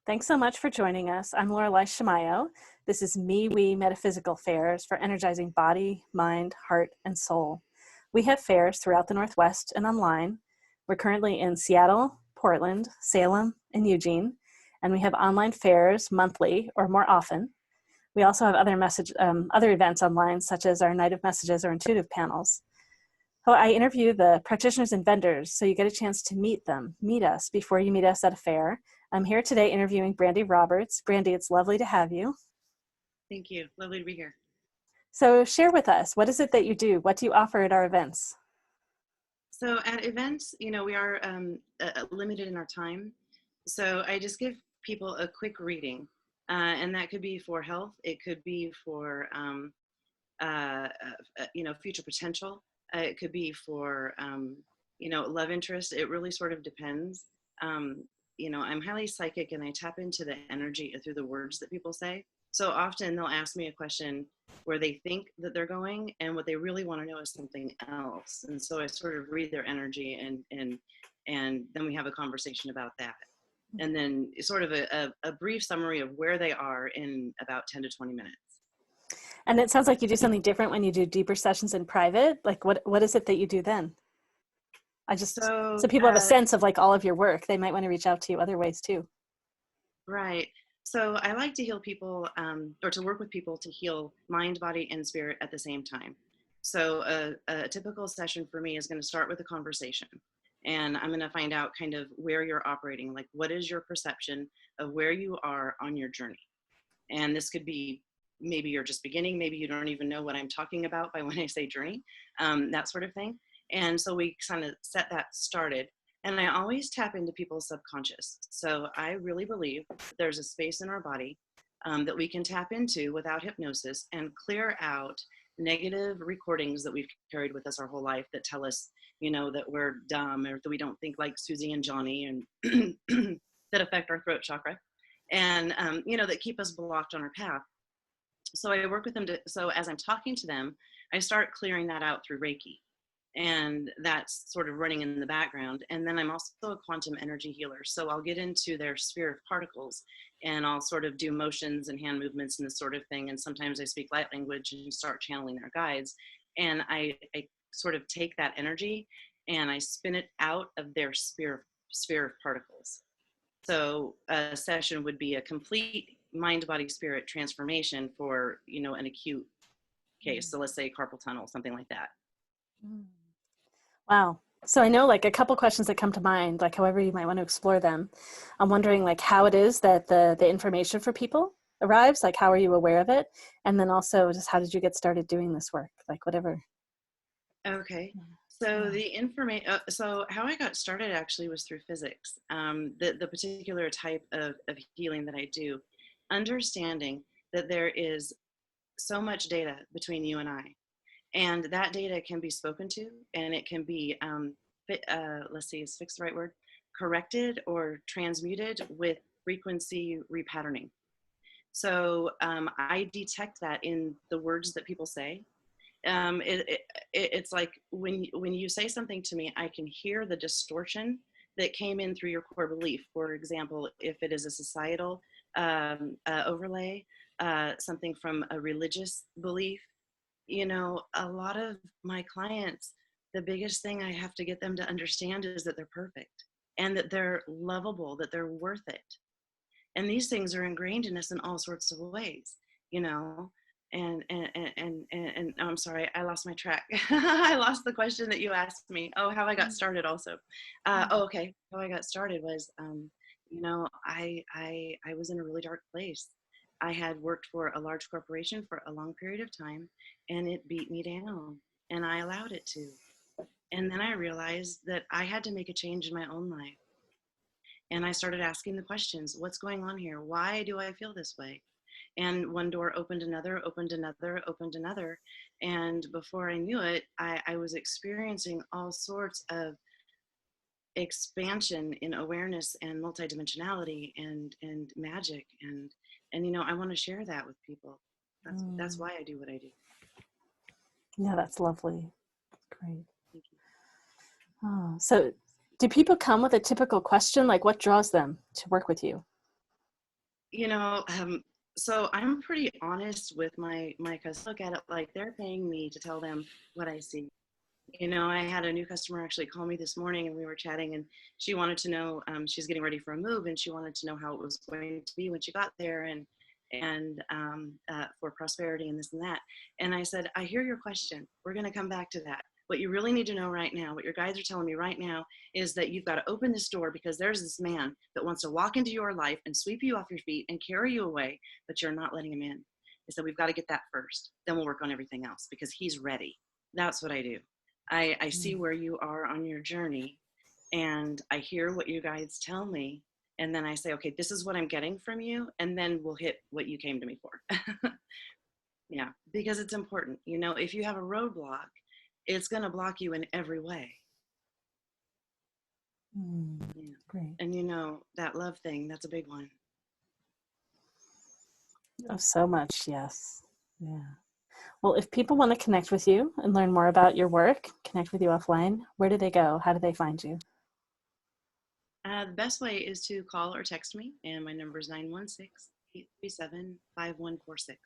Thanks so much for joining us. I'm Lorelei Shamayo. This is We Metaphysical Fairs for energizing body, mind, heart, and soul. We have fairs throughout the Northwest and online. We're currently in Seattle, Portland, Salem, and Eugene, and we have online fairs monthly or more often. We also have other events online, such as our Night of Messages or intuitive panels. I interview the practitioners and vendors, so you get a chance to meet us before you meet us at a fair. I'm here today interviewing Brandy Roberts. Brandy, it's lovely to have you. Thank you. Lovely to be here. So share with us, what is it that you do? What do you offer at our events? So at events, we are limited in our time. So I just give people a quick reading, and that could be for health. It could be for, future potential. It could be for, love interest. It really sort of depends. I'm highly psychic, and I tap into the energy through the words that people say. So often they'll ask me a question where they think that they're going, and what they really want to know is something else. And so I sort of read their energy, and then we have a conversation about that. And then sort of a brief summary of where they are in about 10 to 20 minutes. And it sounds like you do something different when you do deeper sessions in private. Like what is it that you do then? So people have a sense of like all of your work. They might want to reach out to you other ways too. Right. So I like to heal people, or to work with people to heal mind, body, and spirit at the same time. So a typical session for me is going to start with a conversation. And I'm going to find out kind of where you're operating, like what is your perception of where you are on your journey. And this could be, maybe you're just beginning, maybe you don't even know what I'm talking about by when I say journey, that sort of thing. And so we kind of set that started. And I always tap into people's subconscious. So I really believe there's a space in our body that we can tap into without hypnosis and clear out negative recordings that we've carried with us our whole life that tell us, that we're dumb, or that we don't think like Susie and Johnny, and that affect our throat chakra, and, that keep us blocked on our path. So I work with them so as I'm talking to them, I start clearing that out through Reiki. And that's sort of running in the background. And then I'm also a quantum energy healer. So I'll get into their sphere of particles, and I'll sort of do motions and hand movements and this sort of thing. And sometimes I speak light language and start channeling their guides. And I sort of take that energy and I spin it out of their sphere of particles. So a session would be a complete mind, body, spirit transformation for, an acute case. So let's say carpal tunnel, something like that. Wow. So I know like a couple questions that come to mind, like however you might want to explore them. I'm wondering like how it is that the information for people arrives, like how are you aware of it? And then also just how did you get started doing this work? Like whatever. Okay. So the information, so how I got started actually was through physics. The particular type of healing that I do, understanding that there is so much data between you and I. And that data can be spoken to, and it can be, let's see, is fixed the right word? Corrected or transmuted with frequency repatterning. So I detect that in the words that people say. It's like when you say something to me, I can hear the distortion that came in through your core belief. For example, if it is a societal overlay, something from a religious belief, a lot of my clients, the biggest thing I have to get them to understand is that they're perfect and that they're lovable, that they're worth it. And these things are ingrained in us in all sorts of ways, and I'm sorry, I lost my track. I lost the question that you asked me. Oh, how I got started also. Okay. How I got started was, I was in a really dark place. I had worked for a large corporation for a long period of time, and it beat me down, and I allowed it to. And then I realized that I had to make a change in my own life. And I started asking the questions, what's going on here? Why do I feel this way? And one door opened another, opened another, opened another. And before I knew it, I was experiencing all sorts of expansion in awareness and multidimensionality and magic. And I want to share that with people. That's why I do what I do. Yeah, that's lovely. Great. Thank you. Oh, so do people come with a typical question? Like what draws them to work with you? you know, so I'm pretty honest with my customers. Look at it like they're paying me to tell them what I see. You know, I had a new customer actually call me this morning, and we were chatting, and she wanted to know, she's getting ready for a move, and she wanted to know how it was going to be when she got there, and for prosperity and this and that. And I said, I hear your question. We're going to come back to that. What you really need to know right now, what your guides are telling me right now, is that you've got to open this door, because there's this man that wants to walk into your life and sweep you off your feet and carry you away, but you're not letting him in. I said, we've got to get that first. Then we'll work on everything else, because he's ready. That's what I do. I see where you are on your journey, and I hear what you guys tell me, and then I say, okay, this is what I'm getting from you, and then we'll hit what you came to me for. Yeah, because it's important. You know, if you have a roadblock, it's going to block you in every way. Yeah. Great. And you know, that love thing, that's a big one. Oh, so much, yes. Yeah. Well, if people want to connect with you and learn more about your work, connect with you offline, where do they go? How do they find you? The best way is to call or text me, and my number is 916-837-5146.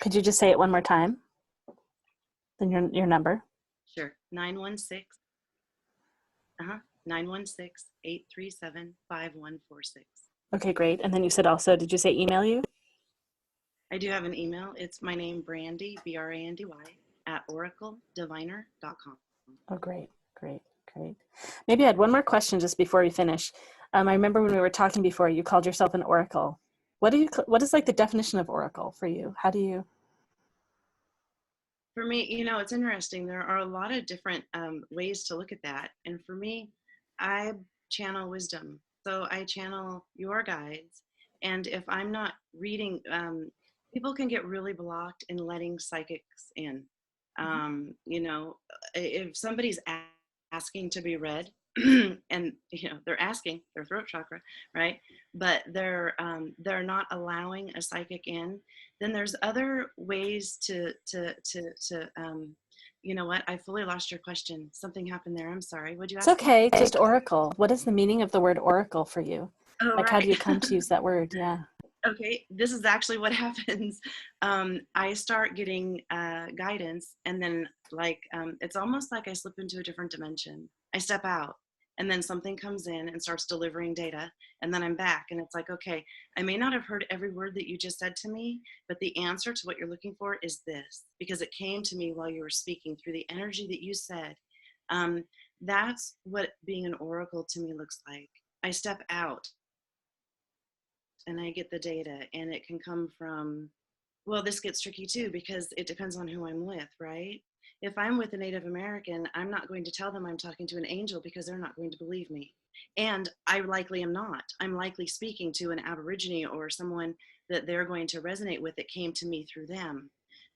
Could you just say it one more time? Then your number. Sure. 916-837-5146. Okay, great. And then you said also, did you say email you? I do have an email. It's my name, Brandy, Brandy, @oraclediviner.com. Oh, great, great, great. Maybe I had one more question just before we finish. I remember when we were talking before, you called yourself an oracle. What is like the definition of oracle for you? How do you? For me, you know, it's interesting. There are a lot of different ways to look at that. And for me, I channel wisdom. So I channel your guides. And if I'm not reading, people can get really blocked in letting psychics in. You know, if somebody's asking to be read, and you know they're asking their throat chakra, right? But they're not allowing a psychic in. Then there's other ways to you know what? I fully lost your question. Something happened there. I'm sorry. Would you It's ask me? okay. Just oracle. What is the meaning of the word oracle for you? Oh, Like, how do right. you come to use that word? Yeah. Okay, this is actually what happens. I start getting guidance, and then it's almost like I slip into a different dimension. I step out, and then something comes in and starts delivering data, and then I'm back, and it's like, okay, I may not have heard every word that you just said to me, but the answer to what you're looking for is this, because it came to me while you were speaking through the energy that you said. That's what being an oracle to me looks like. I step out and I get the data, and it can come from, well, this gets tricky too, because it depends on who I'm with, right? If I'm with a Native American, I'm not going to tell them I'm talking to an angel, because they're not going to believe me. And I likely am not. I'm likely speaking to an Aborigine or someone that they're going to resonate with that came to me through them.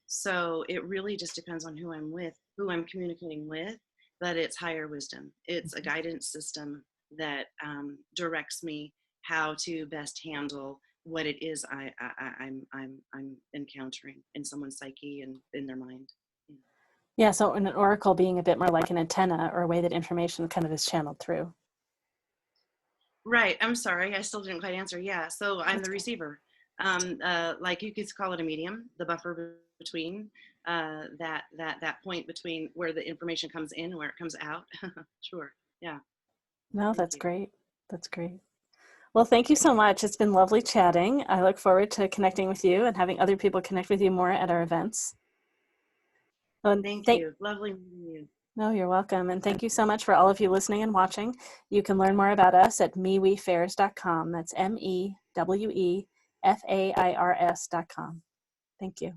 So it really just depends on who I'm with, who I'm communicating with, but it's higher wisdom. It's a guidance system that directs me how to best handle what it is I'm encountering in someone's psyche and in their mind. Yeah. So an oracle being a bit more like an antenna, or a way that information kind of is channeled through. Right. I'm sorry. I still didn't quite answer. Yeah. So I'm That's the okay. receiver. Like you could call it a medium, the buffer between that point between where the information comes in and where it comes out. Sure. Yeah. No, Thank that's you. great. That's great. Well, thank you so much. It's been lovely chatting. I look forward to connecting with you and having other people connect with you more at our events. And Thank you. Lovely meeting you. no, you're welcome. And thank you so much for all of you listening and watching. You can learn more about us at MeWeFairs.com. That's MEWEFAIRS.com. Thank you.